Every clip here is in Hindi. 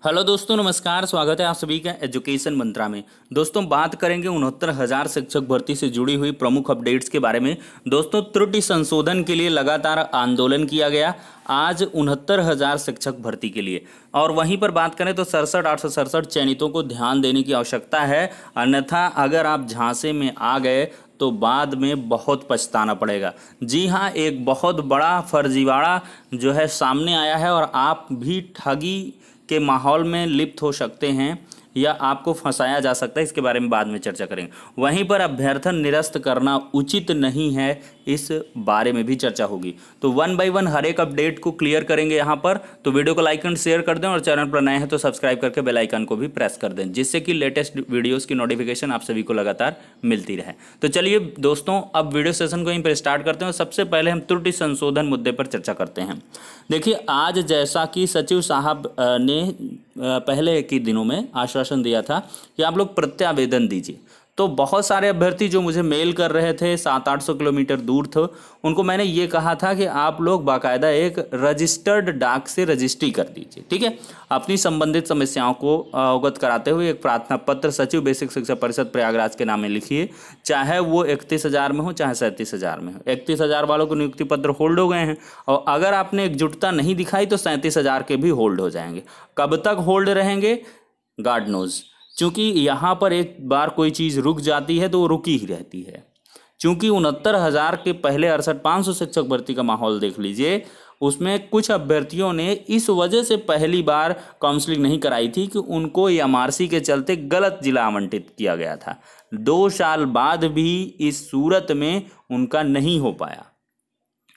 हेलो दोस्तों, नमस्कार। स्वागत है आप सभी का एजुकेशन मंत्रा में। दोस्तों, बात करेंगे 69,000 शिक्षक भर्ती से जुड़ी हुई प्रमुख अपडेट्स के बारे में। दोस्तों, त्रुटि संशोधन के लिए लगातार आंदोलन किया गया आज 69,000 शिक्षक भर्ती के लिए। और वहीं पर बात करें तो 67,867 चयनितों को ध्यान देने की आवश्यकता है, अन्यथा अगर आप झांसे में आ गए तो बाद में बहुत पछताना पड़ेगा। जी हाँ, एक बहुत बड़ा फर्जीवाड़ा जो है सामने आया है और आप भी ठगी के माहौल में लिप्त हो सकते हैं या आपको फंसाया जा सकता है। इसके बारे में बाद में चर्चा करेंगे। वहीं पर अभ्यर्थन निरस्त करना उचित नहीं है, इस बारे में भी चर्चा होगी। तो वन बाय वन हर एक अपडेट को क्लियर करेंगे यहाँ पर। तो वीडियो को लाइक एंड शेयर कर दें और चैनल पर नए हैं तो सब्सक्राइब करके बेल आइकन को भी प्रेस कर दें, जिससे कि लेटेस्ट वीडियोज़ की नोटिफिकेशन आप सभी को लगातार मिलती रहे। तो चलिए दोस्तों, अब वीडियो सेशन को यहीं पर स्टार्ट करते हैं। सबसे पहले हम त्रुटि संशोधन मुद्दे पर चर्चा करते हैं। देखिए, आज जैसा कि सचिव साहब ने पहले के दिनों में आश्वासन दिया था कि आप लोग प्रत्यावेदन दीजिए, तो बहुत सारे अभ्यर्थी जो मुझे मेल कर रहे थे 700-800 किलोमीटर दूर थे, उनको मैंने ये कहा था कि आप लोग बाकायदा एक रजिस्टर्ड डाक से रजिस्ट्री कर दीजिए, ठीक है। अपनी संबंधित समस्याओं को अवगत कराते हुए एक प्रार्थना पत्र सचिव बेसिक शिक्षा परिषद प्रयागराज के नाम में लिखिए, चाहे वो 31,000 में हो चाहे 37,000 में हो। 31,000 वालों को नियुक्ति पत्र होल्ड हो गए हैं और अगर आपने एकजुटता नहीं दिखाई तो 37,000 के भी होल्ड हो जाएंगे। कब तक होल्ड रहेंगे, गॉड नोज। चूंकि यहाँ पर एक बार कोई चीज़ रुक जाती है तो वो रुकी ही रहती है। चूंकि 69,000 के पहले 68,500 शिक्षक भर्ती का माहौल देख लीजिए, उसमें कुछ अभ्यर्थियों ने इस वजह से पहली बार काउंसलिंग नहीं कराई थी कि उनको एमआरसी के चलते गलत जिला आवंटित किया गया था। 2 साल बाद भी इस सूरत में उनका नहीं हो पाया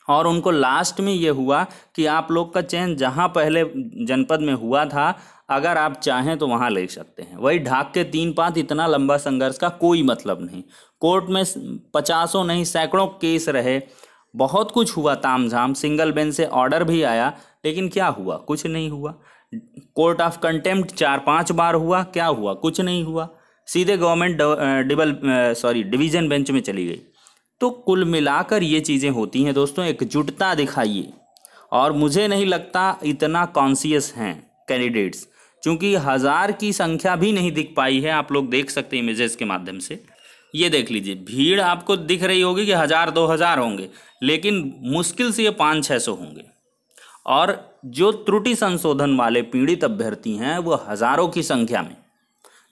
और उनको लास्ट में ये हुआ कि आप लोग का चयन जहाँ पहले जनपद में हुआ था, अगर आप चाहें तो वहाँ ले सकते हैं। वही ढाक के 3 पात, इतना लंबा संघर्ष का कोई मतलब नहीं। कोर्ट में 50 नहीं सैकड़ों केस रहे, बहुत कुछ हुआ तामझाम, सिंगल बेंच से ऑर्डर भी आया, लेकिन क्या हुआ? कुछ नहीं हुआ। कोर्ट ऑफ कंटेम्प्ट 4-5 बार हुआ, क्या हुआ? कुछ नहीं हुआ। सीधे गवर्नमेंट डिवीजन बेंच में चली गई। तो कुल मिलाकर ये चीज़ें होती हैं दोस्तों। एकजुटता दिखाइए, और मुझे नहीं लगता इतना कॉन्शियस हैं कैंडिडेट्स, क्योंकि 1000 की संख्या भी नहीं दिख पाई है। आप लोग देख सकते हैं इमेजेस के माध्यम से, ये देख लीजिए, भीड़ आपको दिख रही होगी कि 1000-2000 होंगे, लेकिन मुश्किल से ये 500-600 होंगे। और जो त्रुटि संशोधन वाले पीड़ित अभ्यर्थी हैं वो हज़ारों की संख्या में।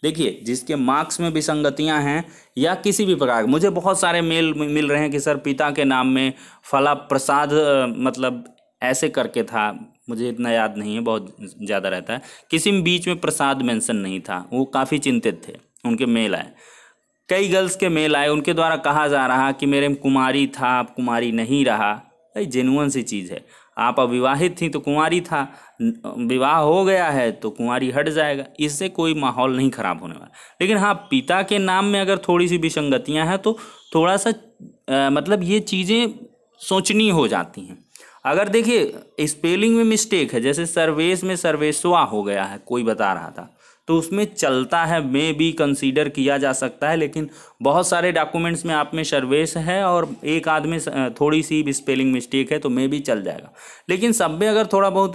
देखिए, जिसके मार्क्स में विसंगतियां हैं या किसी भी प्रकार के, मुझे बहुत सारे मेल मिल रहे हैं कि सर पिता के नाम में फला प्रसाद मतलब ऐसे करके था, मुझे इतना याद नहीं है, बहुत ज़्यादा रहता है। किसी में बीच में प्रसाद मेंशन नहीं था, वो काफ़ी चिंतित थे। उनके मेल आए, कई गर्ल्स के मेल आए, उनके द्वारा कहा जा रहा कि मेरे में कुमारी था, अब कुमारी नहीं रहा। भाई जेन्युइन सी चीज़ है, आप अविवाहित थी तो कुंवारी था, विवाह हो गया है तो कुंवारी हट जाएगा, इससे कोई माहौल नहीं खराब होने वाला। लेकिन हाँ, पिता के नाम में अगर थोड़ी सी विसंगतियां हैं तो थोड़ा सा मतलब ये चीज़ें सोचनी हो जाती हैं। अगर देखिए स्पेलिंग में मिस्टेक है, जैसे सर्वेश में सर्वेशवा हो गया है, कोई बता रहा था, तो उसमें चलता है, में भी कंसीडर किया जा सकता है। लेकिन बहुत सारे डॉक्यूमेंट्स में आप में सर्वेश है और एक आध में थोड़ी सी भी स्पेलिंग मिस्टेक है तो में भी चल जाएगा। लेकिन सब में अगर थोड़ा बहुत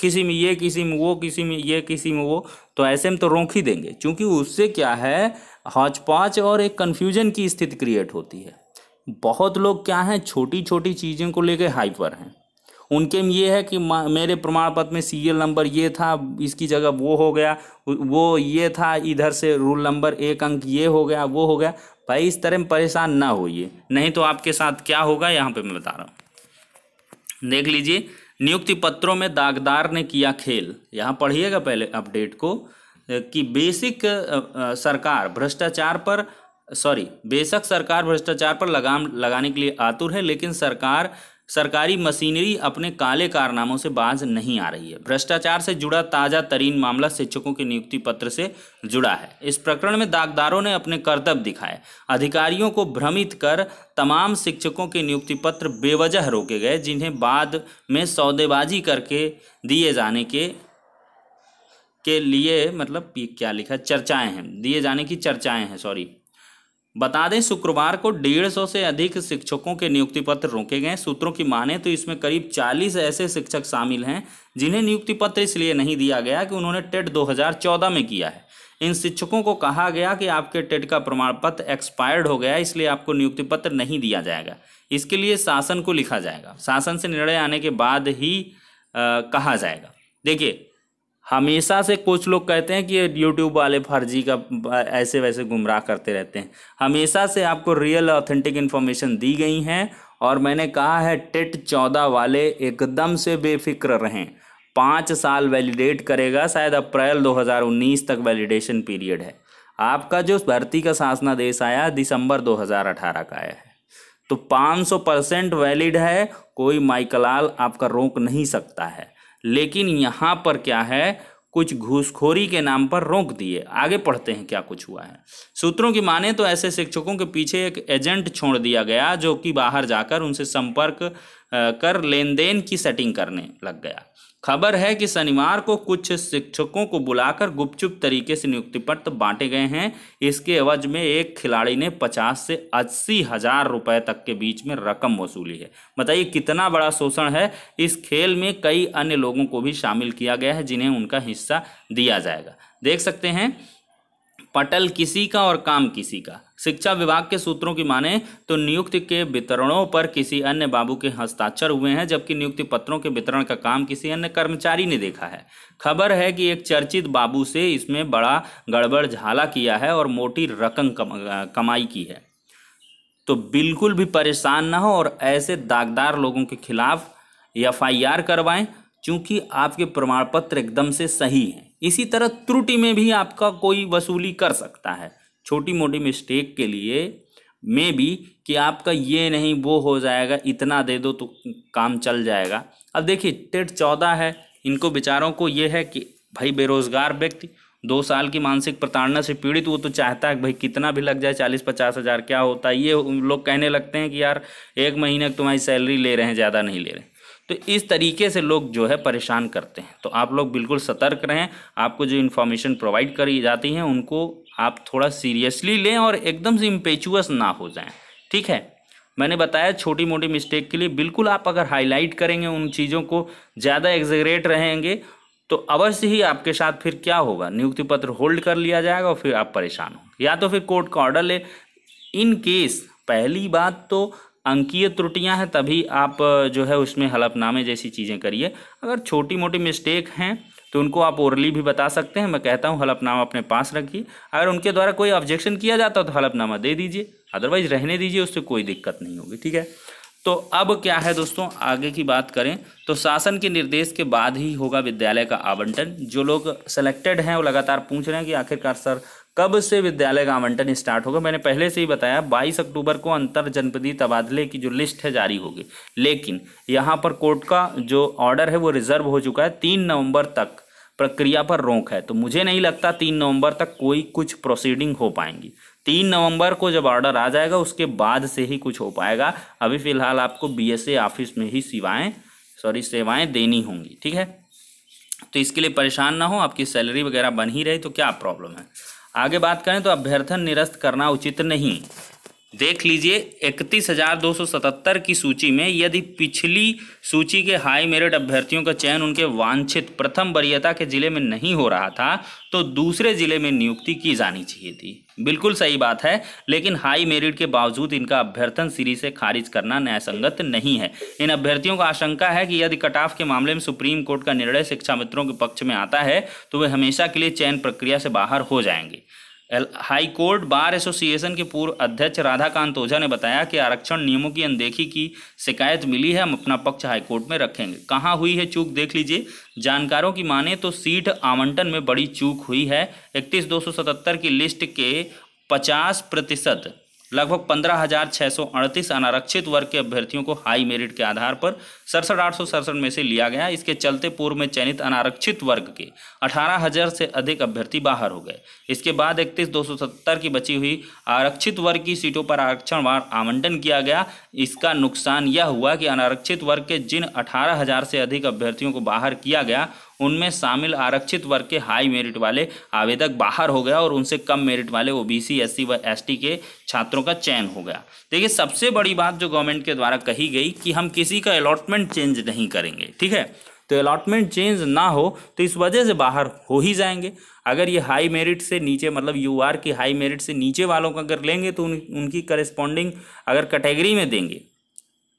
किसी में ये, किसी में वो, किसी में ये, किसी में वो, तो ऐसे में तो रोक ही देंगे, क्योंकि उससे क्या है, हौच-पौच और एक कन्फ्यूजन की स्थिति क्रिएट होती है। बहुत लोग क्या हैं, छोटी छोटी चीज़ों को लेकर हाइपर हैं। उनके में ये है कि मेरे प्रमाण पत्र में सीरियल नंबर ये था, इसकी जगह वो हो गया, वो ये था, इधर से रूल नंबर 1 अंक ये हो गया, वो हो गया। भाई इस तरह में परेशान ना होइए, नहीं तो आपके साथ क्या होगा यहाँ पे मैं बता रहा हूँ। देख लीजिए, नियुक्ति पत्रों में दागदार ने किया खेल। यहाँ पढ़िएगा पहले अपडेट को कि बेसिक सरकार भ्रष्टाचार पर लगाम लगाने के लिए आतुर है, लेकिन सरकारी मशीनरी अपने काले कारनामों से बाज नहीं आ रही है। भ्रष्टाचार से जुड़ा ताज़ा तरीन मामला शिक्षकों के नियुक्ति पत्र से जुड़ा है। इस प्रकरण में दागदारों ने अपने कर्तव्य दिखाए, अधिकारियों को भ्रमित कर तमाम शिक्षकों के नियुक्ति पत्र बेवजह रोके गए, जिन्हें बाद में सौदेबाजी करके दिए जाने के लिए, मतलब क्या लिखा, चर्चाएं हैं, दिए जाने की चर्चाएं हैं, बता दें शुक्रवार को 150 से अधिक शिक्षकों के नियुक्ति पत्र रोके गए। सूत्रों की माने तो इसमें करीब 40 ऐसे शिक्षक शामिल हैं जिन्हें नियुक्ति पत्र इसलिए नहीं दिया गया कि उन्होंने टेट 2014 में किया है। इन शिक्षकों को कहा गया कि आपके टेट का प्रमाण पत्र एक्सपायर्ड हो गया, इसलिए आपको नियुक्ति पत्र नहीं दिया जाएगा। इसके लिए शासन को लिखा जाएगा, शासन से निर्णय आने के बाद ही कहा जाएगा। देखिए, हमेशा से कुछ लोग कहते हैं कि यूट्यूब वाले फर्जी का ऐसे वैसे गुमराह करते रहते हैं। हमेशा से आपको रियल ऑथेंटिक इन्फॉर्मेशन दी गई हैं और मैंने कहा है टेट 14 वाले एकदम से बेफिक्र रहें। 5 साल वैलिडेट करेगा, शायद अप्रैल 2019 तक वैलिडेशन पीरियड है। आपका जो भर्ती का शासनादेश आया दिसंबर 2018 का आया है, तो 500% वैलिड है, कोई माइकलाल आपका रोक नहीं सकता है। लेकिन यहाँ पर क्या है, कुछ घूसखोरी के नाम पर रोक दिए। आगे पढ़ते हैं क्या कुछ हुआ है। सूत्रों की माने तो ऐसे शिक्षकों के पीछे एक एजेंट छोड़ दिया गया जो कि बाहर जाकर उनसे संपर्क कर लेन देन की सेटिंग करने लग गया। खबर है कि शनिवार को कुछ शिक्षकों को बुलाकर गुपचुप तरीके से नियुक्ति पत्र बांटे गए हैं। इसके एवज में एक खिलाड़ी ने 50 से 80 हजार रुपए तक के बीच में रकम वसूली है। बताइए कितना बड़ा शोषण है। इस खेल में कई अन्य लोगों को भी शामिल किया गया है जिन्हें उनका हिस्सा दिया जाएगा। देख सकते हैं, पटल किसी का और काम किसी का। शिक्षा विभाग के सूत्रों की माने तो नियुक्ति के वितरणों पर किसी अन्य बाबू के हस्ताक्षर हुए हैं, जबकि नियुक्ति पत्रों के वितरण का काम किसी अन्य कर्मचारी ने देखा है। खबर है कि एक चर्चित बाबू से इसमें बड़ा गड़बड़ झाला किया है और मोटी रकम कमाई की है। तो बिल्कुल भी परेशान ना हो और ऐसे दागदार लोगों के खिलाफ FIR करवाएं, क्योंकि आपके प्रमाण पत्र एकदम से सही हैं। इसी तरह त्रुटि में भी आपका कोई वसूली कर सकता है, छोटी मोटी मिस्टेक के लिए में भी, कि आपका ये नहीं वो हो जाएगा, इतना दे दो तो काम चल जाएगा। अब देखिए टेट 14 है, इनको बेचारों को ये है कि भाई बेरोजगार व्यक्ति 2 साल की मानसिक प्रताड़ना से पीड़ित, वो तो चाहता है कि भाई कितना भी लग जाए, 40-50 हज़ार क्या होता है। ये लोग कहने लगते हैं कि यार 1 महीने की तुम्हारी सैलरी ले रहे हैं, ज़्यादा नहीं ले रहे। तो इस तरीके से लोग जो है परेशान करते हैं। तो आप लोग बिल्कुल सतर्क रहें। आपको जो इन्फॉर्मेशन प्रोवाइड करी जाती हैं उनको आप थोड़ा सीरियसली लें और एकदम से इम्पेचुअस ना हो जाएं। ठीक है, मैंने बताया छोटी मोटी मिस्टेक के लिए बिल्कुल आप अगर हाईलाइट करेंगे, उन चीज़ों को ज़्यादा एग्जैगरेट रहेंगे, तो अवश्य ही आपके साथ फिर क्या होगा, नियुक्ति पत्र होल्ड कर लिया जाएगा और फिर आप परेशान होंगे, या तो फिर कोर्ट का ऑर्डर ले। इन केस पहली बात तो अंकीय त्रुटियां हैं, तभी आप जो है उसमें हलफनामे जैसी चीज़ें करिए। अगर छोटी मोटी मिस्टेक हैं तो उनको आप ओरली भी बता सकते हैं। मैं कहता हूं हलफनामा अपने पास रखिए। अगर उनके द्वारा कोई ऑब्जेक्शन किया जाता तो हलफनामा दे दीजिए, अदरवाइज रहने दीजिए, उससे कोई दिक्कत नहीं होगी। ठीक है, तो अब क्या है दोस्तों, आगे की बात करें तो शासन के निर्देश के बाद ही होगा विद्यालय का आवंटन। जो लोग सेलेक्टेड हैं वो लगातार पूछ रहे हैं कि आखिरकार सर कब से विद्यालय का आवंटन स्टार्ट होगा। मैंने पहले से ही बताया 22 अक्टूबर को अंतर जनपदीय तबादले की जो लिस्ट है जारी होगी, लेकिन यहाँ पर कोर्ट का जो ऑर्डर है वो रिजर्व हो चुका है। 3 नवंबर तक प्रक्रिया पर रोक है, तो मुझे नहीं लगता 3 नवंबर तक कोई कुछ प्रोसीडिंग हो पाएंगी। 3 नवंबर को जब ऑर्डर आ जाएगा उसके बाद से ही कुछ हो पाएगा। अभी फिलहाल आपको BSA ऑफिस में ही सेवाएं देनी होंगी। ठीक है, तो इसके लिए परेशान ना हो, आपकी सैलरी वगैरह बन ही रही तो क्या प्रॉब्लम है। आगे बात करें तो अभ्यर्थन निरस्त करना उचित नहीं। देख लीजिए 31,277 की सूची में यदि पिछली सूची के हाई मेरिट अभ्यर्थियों का चयन उनके वांछित प्रथम वरीयता के जिले में नहीं हो रहा था तो दूसरे जिले में नियुक्ति की जानी चाहिए थी। बिल्कुल सही बात है, लेकिन हाई मेरिट के बावजूद इनका अभ्यर्थन सीरी से खारिज करना न्यायसंगत नहीं है। इन अभ्यर्थियों को आशंका है कि यदि कट ऑफ के मामले में सुप्रीम कोर्ट का निर्णय शिक्षा मित्रों के पक्ष में आता है तो वे हमेशा के लिए चयन प्रक्रिया से बाहर हो जाएंगे। हाई कोर्ट बार एसोसिएशन के पूर्व अध्यक्ष राधाकांत ओझा ने बताया कि आरक्षण नियमों की अनदेखी की शिकायत मिली है, हम अपना पक्ष हाई कोर्ट में रखेंगे। कहाँ हुई है चूक देख लीजिए। जानकारों की माने तो सीट आवंटन में बड़ी चूक हुई है। 31,277 की लिस्ट के 50% लगभग 15,638 अनारक्षित वर्ग के अभ्यर्थियों को हाई मेरिट के आधार पर 67,867 में से लिया गया। इसके चलते पूर्व में चयनित अनारक्षित वर्ग के 18,000 से अधिक अभ्यर्थी बाहर हो गए। इसके बाद 31,270 की बची हुई आरक्षित वर्ग की सीटों पर आरक्षणवार आवंटन किया गया। इसका नुकसान यह हुआ कि अनारक्षित वर्ग के जिन 18,000 से अधिक अभ्यर्थियों को बाहर किया गया उनमें शामिल आरक्षित वर्ग के हाई मेरिट वाले आवेदक बाहर हो गया और उनसे कम मेरिट वाले ओबीसी, एससी व एसटी के छात्रों का चयन हो गया। देखिए, सबसे बड़ी बात जो गवर्नमेंट के द्वारा कही गई कि हम किसी का अलॉटमेंट चेंज नहीं करेंगे, ठीक है। तो अलॉटमेंट चेंज ना हो तो इस वजह से बाहर हो ही जाएंगे। अगर ये हाई मेरिट से नीचे, मतलब यूआर की हाई मेरिट से नीचे वालों का अगर लेंगे तो उनकी करस्पॉन्डिंग अगर कैटेगरी में देंगे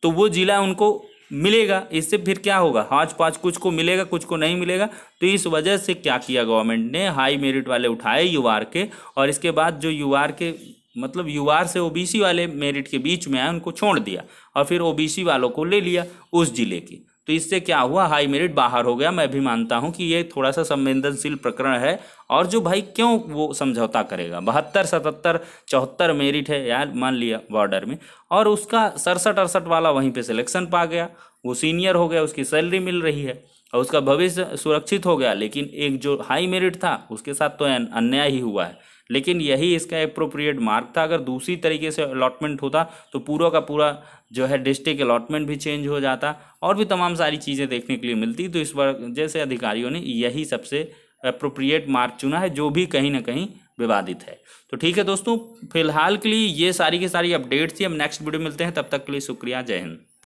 तो वो जिला उनको मिलेगा। इससे फिर क्या होगा, हाज पाँच, कुछ को मिलेगा कुछ को नहीं मिलेगा। तो इस वजह से क्या किया गवर्नमेंट ने, हाई मेरिट वाले उठाए यूआर के, और इसके बाद जो यूआर के मतलब यूआर से ओबीसी वाले मेरिट के बीच में आए उनको छोड़ दिया और फिर ओबीसी वालों को ले लिया उस जिले की। तो इससे क्या हुआ, हाई मेरिट बाहर हो गया। मैं भी मानता हूं कि ये थोड़ा सा संवेदनशील प्रकरण है, और जो भाई क्यों वो समझौता करेगा। 72, 77, 74 मेरिट है यार, मान लिया बॉर्डर में, और उसका 67, 68 वाला वहीं पे सिलेक्शन पा गया, वो सीनियर हो गया, उसकी सैलरी मिल रही है और उसका भविष्य सुरक्षित हो गया। लेकिन एक जो हाई मेरिट था उसके साथ तो अन्याय ही हुआ है। लेकिन यही इसका एप्रोप्रिएट मार्क था। अगर दूसरी तरीके से अलॉटमेंट होता तो पूरा का पूरा जो है डिस्ट्रिक्ट अलॉटमेंट भी चेंज हो जाता और भी तमाम सारी चीज़ें देखने के लिए मिलती। तो इस बार जैसे अधिकारियों ने यही सबसे एप्रोप्रिएट मार्क चुना है, जो भी कहीं ना कहीं विवादित है। तो ठीक है दोस्तों, फिलहाल के लिए ये सारी की सारी अपडेट्स थी। हम नेक्स्ट वीडियो मिलते हैं, तब तक के लिए शुक्रिया, जय हिंद।